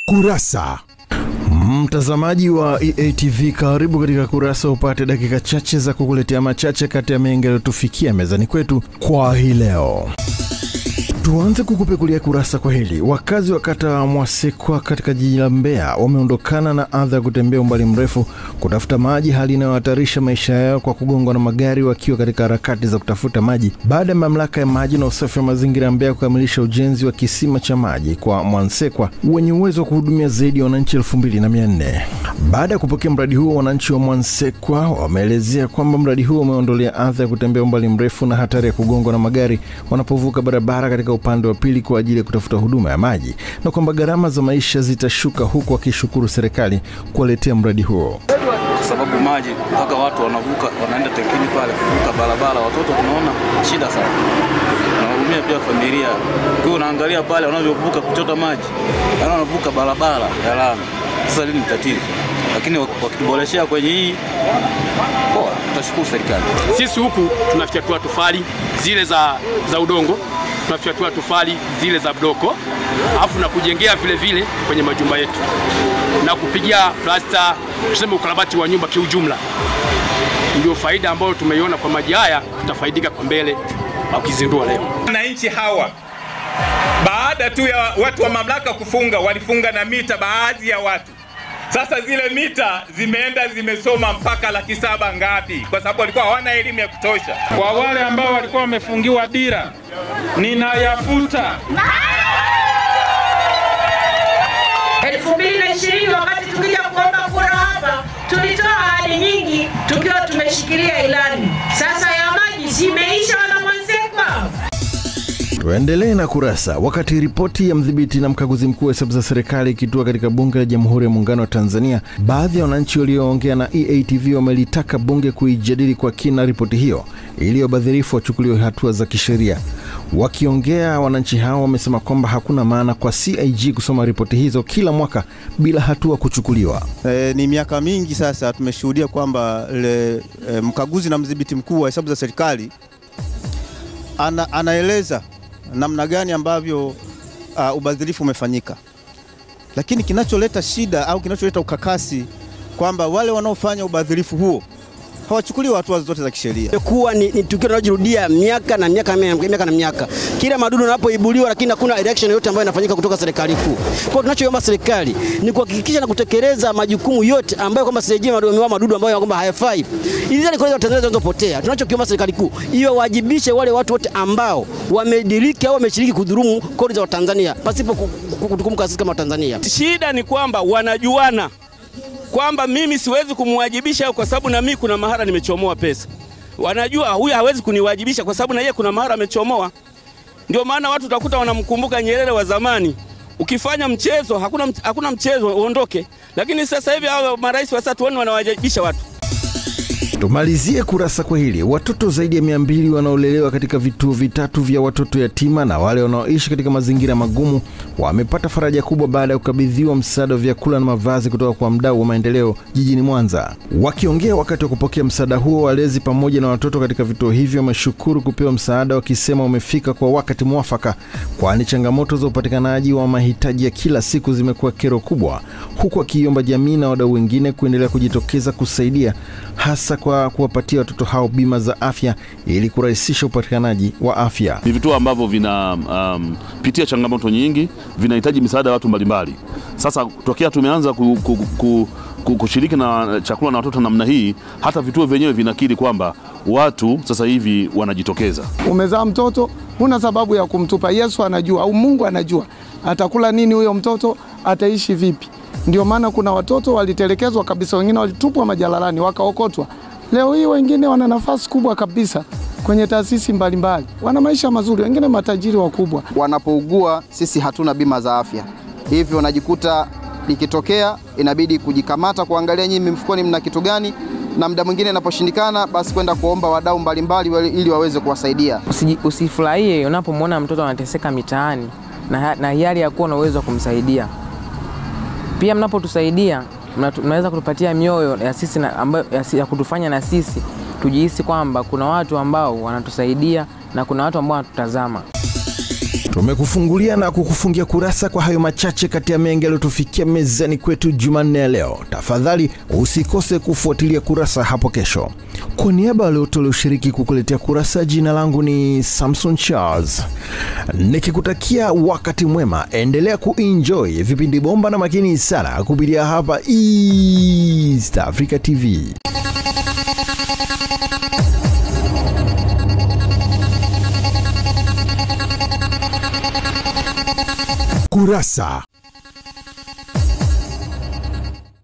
Kurasa. Mtazamaji wa EATV, karibu katika Kurasa upate dakika chache za kukuletea machache kati ya mengi yaliyotufikia mezani kwetu kwa hii leo. Tuanze kukupekulia kurasa kwa hili. Wakazi wa kata Mwasekwa katika jiji la Mbeya wameondokana na adha ya kutembea umbali mrefu kutafuta maji, hali inayohatarisha maisha yao kwa kugongwa na magari wakiwa katika harakati za kutafuta maji baada ya mamlaka ya maji na usafi wa mazingira Mbeya kukamilisha ujenzi wa kisima cha maji kwa Mwasekwa wenye uwezo wa kuhudumia zaidi ya wananchi 2400. Baada ya kupokea mradi huo, wananchi wa Mwasekwa wameelezea kwamba mradi huo umeondolea adha ya kutembea umbali mrefu na hatari ya kugongwa na magari wanapovuka barabara katika upande wa pili kwa ajili ya kutafuta huduma ya maji, na kwamba gharama za maisha zitashuka, huku wakishukuru serikali kuwaletea mradi huo. Kwa sababu maji mpaka watu wanavuka, wanaenda tekini pale kuvuka barabara, watoto tunaona shida sana. Tunahurumia pia familia. Kwa unaangalia pale wanavyovuka kuchota maji, wanavuka barabara ya lami. Sasa hili ni tatizo. Lakini wakituboreshea kwenye hii, poa, tutashukuru serikali. Sisi huku tunafyatua tofali zile za udongo, tunafyatua tofali zile za bloko, alafu na kujengea vile vile kwenye majumba yetu na kupigia plasta, tuseme ukarabati wa nyumba kiujumla. Ndio faida ambayo tumeiona kwa maji haya, tutafaidika kwa mbele ukizindua leo. Wananchi hawa baada tu ya watu wa mamlaka kufunga, walifunga na mita baadhi ya watu. Sasa zile mita zimeenda zimesoma mpaka 700,000 ngapi, kwa sababu walikuwa hawana elimu ya kutosha. Kwa wale ambao walikuwa wamefungiwa dira, ninayafuta. 2020 wakati tukija kuomba kura hapa, tulitoa ahadi nyingi tukiwa tumeshikilia ilani. Sasa ya maji zimeisha wana Mwasekwa. Tuendelee na kurasa. Wakati ripoti ya mdhibiti na mkaguzi mkuu wa hesabu za serikali ikitua katika bunge la Jamhuri ya Muungano wa Tanzania, baadhi ya wananchi walioongea na EATV wamelitaka bunge kuijadili kwa kina ripoti hiyo ili wabadhirifu wachukuliwe hatua za kisheria. Wakiongea, wananchi hao wamesema kwamba hakuna maana kwa CAG kusoma ripoti hizo kila mwaka bila hatua kuchukuliwa. Ni miaka mingi sasa tumeshuhudia kwamba mkaguzi na mdhibiti mkuu wa hesabu za serikali anaeleza namna gani ambavyo ubadhirifu umefanyika. Lakini kinacholeta shida au kinacholeta ukakasi kwamba wale wanaofanya ubadhirifu huo hawachukuliwi hatua zote za kisheria. Kuwa ni tukio linalojirudia miaka na miaka. Kila madudu yanapoibuliwa, lakini hakuna election yote ambayo inafanyika kutoka serikali kuu. Kwa tunachoomba serikali ni kuhakikisha na kutekeleza majukumu yote ambayo kwamba CAG madudu ambayo kwamba hayafai. Ili zile kwa Tanzania zinazopotea. Tunachokiomba serikali kuu iwe wajibishe wale watu wote ambao wamediriki au wameshiriki kudhulumu kodi za Tanzania pasipo kutukumbuka sisi kama Tanzania. Shida ni kwamba wanajuana kwamba mimi siwezi kumwajibisha kwa sababu na mimi kuna mahara nimechomoa pesa. Wanajua huyu hawezi kuniwajibisha kwa sababu na yeye kuna mahara amechomoa. Ndio maana watu utakuta wanamkumbuka Nyerere wa zamani. Ukifanya mchezo hakuna mchezo uondoke. Lakini sasa hivi hao marais wa sasa tuone wanawajibisha watu. Tumalizie kurasa kwa hili. Watoto zaidi ya 200 wanaolelewa katika vituo vitatu vya watoto yatima na wale wanaoishi katika mazingira magumu wamepata faraja kubwa baada ya kukabidhiwa msaada wa vyakula na mavazi kutoka kwa mdau wa maendeleo jijini Mwanza. Wakiongea wakati wa kupokea msaada huo, walezi pamoja na watoto katika vituo hivyo wameshukuru kupewa msaada, wakisema umefika kwa wakati mwafaka, kwani changamoto za upatikanaji wa mahitaji ya kila siku zimekuwa kero kubwa, huku akiomba jamii na wadau wengine kuendelea kujitokeza kusaidia, hasa kwa kuwapatia watoto hao bima za afya ili kurahisisha upatikanaji wa afya. Ni vituo ambavyo vinapitia changamoto nyingi, vinahitaji misaada ya watu mbalimbali. Sasa tokea tumeanza kushiriki na chakula na watoto namna hii, hata vituo vyenyewe vinakiri kwamba watu sasa hivi wanajitokeza. Umezaa mtoto, huna sababu ya kumtupa. Yesu anajua au Mungu anajua atakula nini huyo mtoto, ataishi vipi. Ndio maana kuna watoto walitelekezwa kabisa, wengine walitupwa majalalani wakaokotwa. Leo hii wengine wana nafasi kubwa kabisa kwenye taasisi mbalimbali. Wana maisha mazuri, wengine matajiri wakubwa. Wanapougua sisi hatuna bima za afya. Hivyo unajikuta ikitokea inabidi kujikamata kuangalia nyinyi mfukoni mna kitu gani, na muda mwingine inaposhindikana basi kwenda kuomba wadau mbalimbali ili waweze kuwasaidia. Usifurahie unapomwona mtoto anateseka mitaani na hiari ya kuwa na uwezo wa kumsaidia. Pia mnapotusaidia mnaweza kutupatia mioyo ya sisi ya kutufanya na sisi tujihisi kwamba kuna watu ambao wanatusaidia na kuna watu ambao wanatutazama. Tumekufungulia na kukufungia kurasa kwa hayo machache kati ya mengi yaliyotufikia mezani kwetu Jumanne ya leo. Tafadhali usikose kufuatilia kurasa hapo kesho. Kwa niaba ya wote walioshiriki kukuletea kurasa, jina langu ni Samson Charles. Nikikutakia wakati mwema, endelea kuenjoy vipindi bomba na makini sana kupitia hapa East Africa TV. Kurasa.